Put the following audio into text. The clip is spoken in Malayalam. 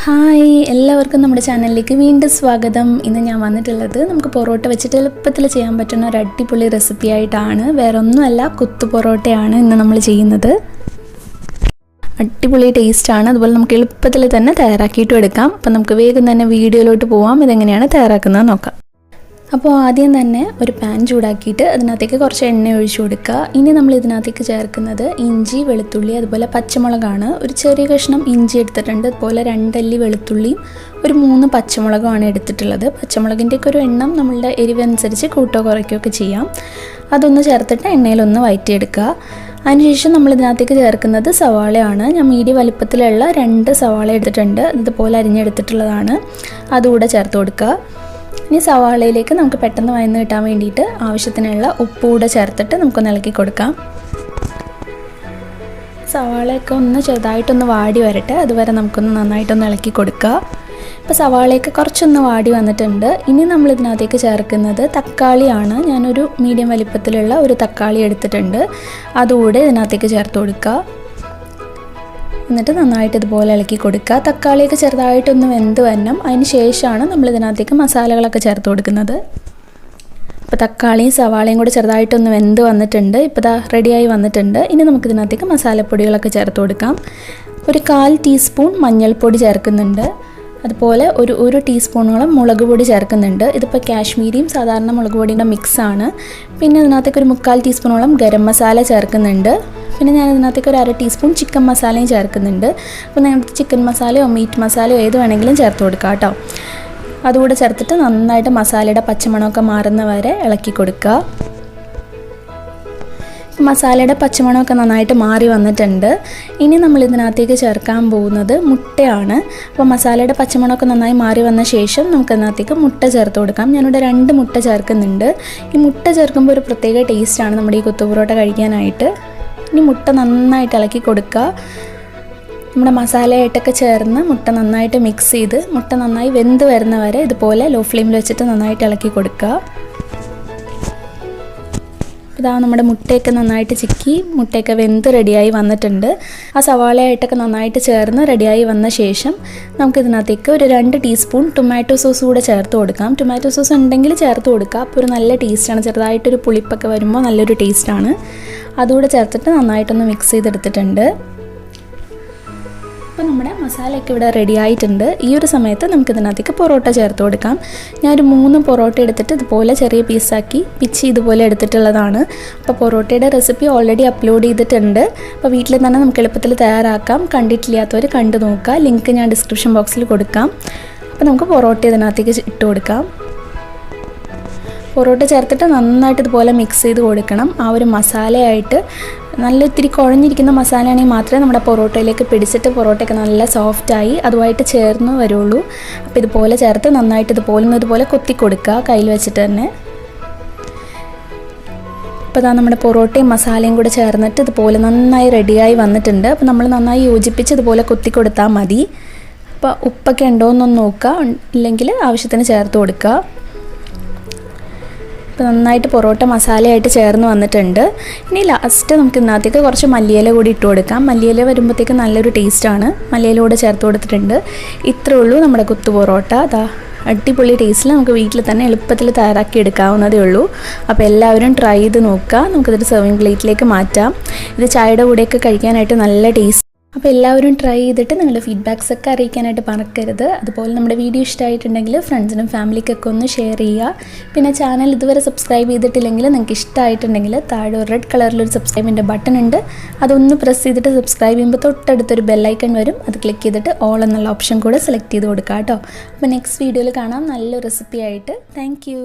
ഹായ് എല്ലാവർക്കും നമ്മുടെ ചാനലിലേക്ക് വീണ്ടും സ്വാഗതം. ഇന്ന് ഞാൻ വന്നിട്ടുള്ളത് നമുക്ക് പൊറോട്ട വെച്ചിട്ട് എളുപ്പത്തിൽ ചെയ്യാൻ പറ്റുന്ന ഒരു അടിപൊളി റെസിപ്പി ആയിട്ടാണ്. വേറെ ഒന്നുമല്ല, കുത്തു പൊറോട്ടയാണ് ഇന്ന് നമ്മൾ ചെയ്യുന്നത്. അടിപൊളി ടേസ്റ്റാണ്. അതുപോലെ നമുക്ക് എളുപ്പത്തിൽ തന്നെ തയ്യാറാക്കിയിട്ടും എടുക്കാം. അപ്പം നമുക്ക് വേഗം തന്നെ വീഡിയോയിലോട്ട് പോവാം. ഇതെങ്ങനെയാണ് തയ്യാറാക്കുന്നത് നോക്കാം. അപ്പോൾ ആദ്യം തന്നെ ഒരു പാൻ ചൂടാക്കിയിട്ട് അതിനകത്തേക്ക് കുറച്ച് എണ്ണ ഒഴിച്ചു കൊടുക്കുക. ഇനി നമ്മൾ ഇതിനകത്തേക്ക് ചേർക്കുന്നത് ഇഞ്ചി, വെളുത്തുള്ളി, അതുപോലെ പച്ചമുളകാണ്. ഒരു ചെറിയ കഷ്ണം ഇഞ്ചി എടുത്തിട്ടുണ്ട്, അതുപോലെ 2 അല്ലി വെളുത്തുള്ളിയും ഒരു 3 പച്ചമുളകുമാണ് എടുത്തിട്ടുള്ളത്. പച്ചമുളകിൻ്റെയൊക്കെ ഒരു എണ്ണം നമ്മളുടെ എരിവനുസരിച്ച് കൂട്ടോ കുറയ്ക്കുകയൊക്കെ ചെയ്യാം. അതൊന്ന് ചേർത്തിട്ട് എണ്ണയിലൊന്ന് വഴറ്റിയെടുക്കുക. അതിനുശേഷം നമ്മൾ ഇതിനകത്തേക്ക് ചേർക്കുന്നത് സവാളയാണ്. ഞാൻ മീഡിയം വലിപ്പത്തിലുള്ള 2 സവാള എടുത്തിട്ടുണ്ട്, ഇതുപോലെ അരിഞ്ഞെടുത്തിട്ടുള്ളതാണ്. അതുകൂടെ ചേർത്ത് കൊടുക്കുക. ഇനി സവാളയിലേക്ക് നമുക്ക് പെട്ടെന്ന് വഴന്ന് കിട്ടാൻ വേണ്ടിയിട്ട് ആവശ്യത്തിനുള്ള ഉപ്പ് കൂടെ ചേർത്തിട്ട് നമുക്കൊന്ന് ഇളക്കി കൊടുക്കാം. സവാളയൊക്കെ ഒന്ന് ചെറുതായിട്ടൊന്ന് വാടി വരട്ടെ, അതുവരെ നമുക്കൊന്ന് നന്നായിട്ടൊന്ന് ഇളക്കി കൊടുക്കുക. ഇപ്പോൾ സവാളയൊക്കെ കുറച്ചൊന്ന് വാടി വന്നിട്ടുണ്ട്. ഇനി നമ്മൾ ഇതിനകത്തേക്ക് ചേർക്കുന്നത് തക്കാളിയാണ്. ഞാനൊരു മീഡിയം വലിപ്പത്തിലുള്ള ഒരു തക്കാളി എടുത്തിട്ടുണ്ട്, അതുകൂടെ ഇതിനകത്തേക്ക് ചേർത്ത് കൊടുക്കുക. എന്നിട്ട് നന്നായിട്ട് ഇതുപോലെ ഇളക്കി കൊടുക്കുക. തക്കാളിയൊക്കെ ചെറുതായിട്ടൊന്ന് വെന്ത് വരണം. അതിന് ശേഷമാണ് നമ്മൾ ഇതിനകത്തേക്ക് മസാലകളൊക്കെ ചേർത്ത് കൊടുക്കുന്നത്. അപ്പോൾ തക്കാളിയും സവാളയും കൂടെ ചെറുതായിട്ടൊന്ന് വെന്ത് വന്നിട്ടുണ്ട്. ഇപ്പോൾ ദാ റെഡിയായി വന്നിട്ടുണ്ട്. ഇനി നമുക്കിതിനകത്തേക്ക് മസാലപ്പൊടികളൊക്കെ ചേർത്ത് കൊടുക്കാം. ഒരു 1/4 ടീസ്പൂൺ മഞ്ഞൾപ്പൊടി ചേർക്കുന്നുണ്ട്, അതുപോലെ ഒരു ടീസ്പൂണോളം മുളക് പൊടി ചേർക്കുന്നുണ്ട്. ഇതിപ്പോൾ കാശ്മീരിയും സാധാരണ മുളക് പൊടിയുടെ മിക്സാണ്. പിന്നെ ഇതിനകത്തേക്ക് ഒരു 3/4 ടീസ്പൂണോളം ഗരം മസാല ചേർക്കുന്നുണ്ട്. പിന്നെ ഞാൻ ഇതിനകത്തേക്ക് ഒരു 1/2 ടീസ്പൂൺ ചിക്കൻ മസാലയും ചേർക്കുന്നുണ്ട്. അപ്പോൾ നിങ്ങൾക്ക് ചിക്കൻ മസാലയോ മീറ്റ് മസാലയോ ഏത് വേണമെങ്കിലും ചേർത്ത് കൊടുക്കാം കേട്ടോ. അതുകൂടെ ചേർത്തിട്ട് നന്നായിട്ട് മസാലയുടെ പച്ചമണമൊക്കെ മാറുന്ന വരെ ഇളക്കി കൊടുക്കുക. മസാലയുടെ പച്ചമണമൊക്കെ നന്നായിട്ട് മാറി വന്നിട്ടുണ്ട്. ഇനി നമ്മൾ ഇതിനകത്തേക്ക് ചേർക്കാൻ പോകുന്നത് മുട്ടയാണ്. അപ്പോൾ മസാലയുടെ പച്ചമണമൊക്കെ നന്നായി മാറി വന്ന ശേഷം നമുക്ക് ഇതിനകത്തേക്ക് മുട്ട ചേർത്ത് കൊടുക്കാം. ഞാനിവിടെ 2 മുട്ട ചേർക്കുന്നുണ്ട്. ഈ മുട്ട ചേർക്കുമ്പോൾ ഒരു പ്രത്യേക ടേസ്റ്റാണ് നമ്മുടെ ഈ കുത്തു പൊറോട്ട കഴിക്കാനായിട്ട്. ഇനി മുട്ട നന്നായിട്ട് ഇളക്കി കൊടുക്കുക. നമ്മുടെ മസാലയായിട്ടൊക്കെ ചേർന്ന് മുട്ട നന്നായിട്ട് മിക്സ് ചെയ്ത് മുട്ട നന്നായി വെന്ത് വരുന്ന വരെ ഇതുപോലെ ലോ ഫ്ലെയിമിൽ വെച്ചിട്ട് നന്നായിട്ട് ഇളക്കി കൊടുക്കുക. ഇതാ നമ്മുടെ മുട്ടയൊക്കെ നന്നായിട്ട് ചിക്കി മുട്ടയൊക്കെ വെന്ത് റെഡിയായി വന്നിട്ടുണ്ട്. ആ സവാളയായിട്ടൊക്കെ നന്നായിട്ട് ചേർന്ന് റെഡിയായി വന്ന ശേഷം നമുക്കിതിനകത്തേക്ക് ഒരു 2 ടീസ്പൂൺ ടൊമാറ്റോ സോസ് കൂടെ ചേർത്ത് കൊടുക്കാം. ടൊമാറ്റോ സോസ് ഉണ്ടെങ്കിൽ ചേർത്ത് കൊടുക്കുക. അപ്പോൾ ഒരു നല്ല ടേസ്റ്റാണ്. ചെറുതായിട്ടൊരു പുളിപ്പൊക്കെ വരുമ്പോൾ നല്ലൊരു ടേസ്റ്റാണ്. അതുകൂടെ ചേർത്തിട്ട് നന്നായിട്ടൊന്ന് മിക്സ് ചെയ്തെടുത്തിട്ടുണ്ട്. അപ്പോൾ നമ്മുടെ മസാലയൊക്കെ ഇവിടെ റെഡി ആയിട്ടുണ്ട്. ഈ ഒരു സമയത്ത് നമുക്കിതിനകത്തേക്ക് പൊറോട്ട ചേർത്ത് കൊടുക്കാം. ഞാനൊരു 3 പൊറോട്ട എടുത്തിട്ട് ഇതുപോലെ ചെറിയ പീസാക്കി പിച്ചി ഇതുപോലെ എടുത്തിട്ടുള്ളതാണ്. അപ്പോൾ പൊറോട്ടയുടെ റെസിപ്പി ഓൾറെഡി അപ്ലോഡ് ചെയ്തിട്ടുണ്ട്. അപ്പോൾ വീട്ടിൽ തന്നെ നമുക്ക് എളുപ്പത്തിൽ തയ്യാറാക്കാം. കണ്ടിട്ടില്ലാത്തവർ കണ്ടു നോക്കുക. ലിങ്ക് ഞാൻ ഡിസ്ക്രിപ്ഷൻ ബോക്സിൽ കൊടുക്കാം. അപ്പോൾ നമുക്ക് പൊറോട്ട ഇതിനകത്തേക്ക് ഇട്ട് കൊടുക്കാം. പൊറോട്ട ചേർത്തിട്ട് നന്നായിട്ട് ഇതുപോലെ മിക്സ് ചെയ്ത് കൊടുക്കണം. ആ ഒരു മസാലയായിട്ട് നല്ല ഇത്തിരി കുഴഞ്ഞിരിക്കുന്ന മസാലയാണെങ്കിൽ മാത്രമേ നമ്മുടെ പൊറോട്ടയിലേക്ക് പിടിച്ചിട്ട് പൊറോട്ടയൊക്കെ നല്ല സോഫ്റ്റായി അതുമായിട്ട് ചേർന്ന് വരുള്ളൂ. അപ്പോൾ ഇതുപോലെ ചേർത്ത് നന്നായിട്ട് ഇതുപോലെ കൊത്തി കൊടുക്കുക കയ്യിൽ വെച്ചിട്ട് തന്നെ. അപ്പോൾ ഇതാ നമ്മുടെ പൊറോട്ടയും മസാലയും കൂടെ ചേർന്നിട്ട് ഇതുപോലെ നന്നായി റെഡിയായി വന്നിട്ടുണ്ട്. അപ്പോൾ നമ്മൾ നന്നായി യോജിപ്പിച്ച് ഇതുപോലെ കൊത്തി കൊടുത്താൽ മതി. അപ്പോൾ ഉപ്പൊക്കെ ഉണ്ടോ എന്നൊന്ന് നോക്കുക, ഇല്ലെങ്കിൽ ആവശ്യത്തിന് ചേർത്ത് കൊടുക്കുക. അപ്പോൾ നന്നായിട്ട് പൊറോട്ട മസാലയായിട്ട് ചേർന്ന് വന്നിട്ടുണ്ട്. ഇനി ലാസ്റ്റ് നമുക്ക് ഇതിനകത്തേക്ക് കുറച്ച് മല്ലിയില കൂടി ഇട്ട് കൊടുക്കാം. മല്ലിയില വരുമ്പോഴത്തേക്ക് നല്ലൊരു ടേസ്റ്റാണ്. മല്ലിയില കൂടെ ചേർത്ത് കൊടുത്തിട്ടുണ്ട്. ഇത്രയേ ഉള്ളൂ നമ്മുടെ കുത്തു പൊറോട്ട. അതാ അടിപൊളി ടേസ്റ്റിൽ നമുക്ക് വീട്ടിൽ തന്നെ എളുപ്പത്തിൽ തയ്യാറാക്കി എടുക്കാവുന്നതേ ഉള്ളൂ. അപ്പോൾ എല്ലാവരും ട്രൈ ചെയ്ത് നോക്കുക. നമുക്കിതൊരു സെർവിങ് പ്ലേറ്റിലേക്ക് മാറ്റാം. ഇത് ചായയുടെ കൂടെയൊക്കെ കഴിക്കാനായിട്ട് നല്ല ടേസ്റ്റ്. അപ്പോൾ എല്ലാവരും ട്രൈ ചെയ്തിട്ട് നിങ്ങളുടെ ഫീഡ്ബാക്സ് ഒക്കെ അറിയിക്കാനായിട്ട് മറക്കരുത്. അതുപോലെ നമ്മുടെ വീഡിയോ ഇഷ്ടമായിട്ടുണ്ടെങ്കിൽ ഫ്രണ്ട്സിനും ഫാമിലിക്കൊക്കെ ഒന്ന് ഷെയർ ചെയ്യുക. പിന്നെ ചാനൽ ഇതുവരെ സബ്സ്ക്രൈബ് ചെയ്തിട്ടില്ലെങ്കിൽ നിങ്ങൾക്ക് ഇഷ്ടമായിട്ടുണ്ടെങ്കിൽ താഴെ ഒരു റെഡ് കളറിലൊരു സബ്സ്ക്രൈബിൻ്റെ ബട്ടൺ ഉണ്ട്. അതൊന്ന് പ്രസ് ചെയ്തിട്ട് സബ്സ്ക്രൈബ് ചെയ്യുമ്പോൾ തൊട്ടടുത്തൊരു ബെല്ലൈക്കൺ വരും. അത് ക്ലിക്ക് ചെയ്തിട്ട് ഓൾ എന്നുള്ള ഓപ്ഷൻ കൂടെ സെലക്ട് ചെയ്ത് കൊടുക്കുക കേട്ടോ. അപ്പോൾ നെക്സ്റ്റ് വീഡിയോയിൽ കാണാം നല്ലൊരു റെസിപ്പി ആയിട്ട്. താങ്ക്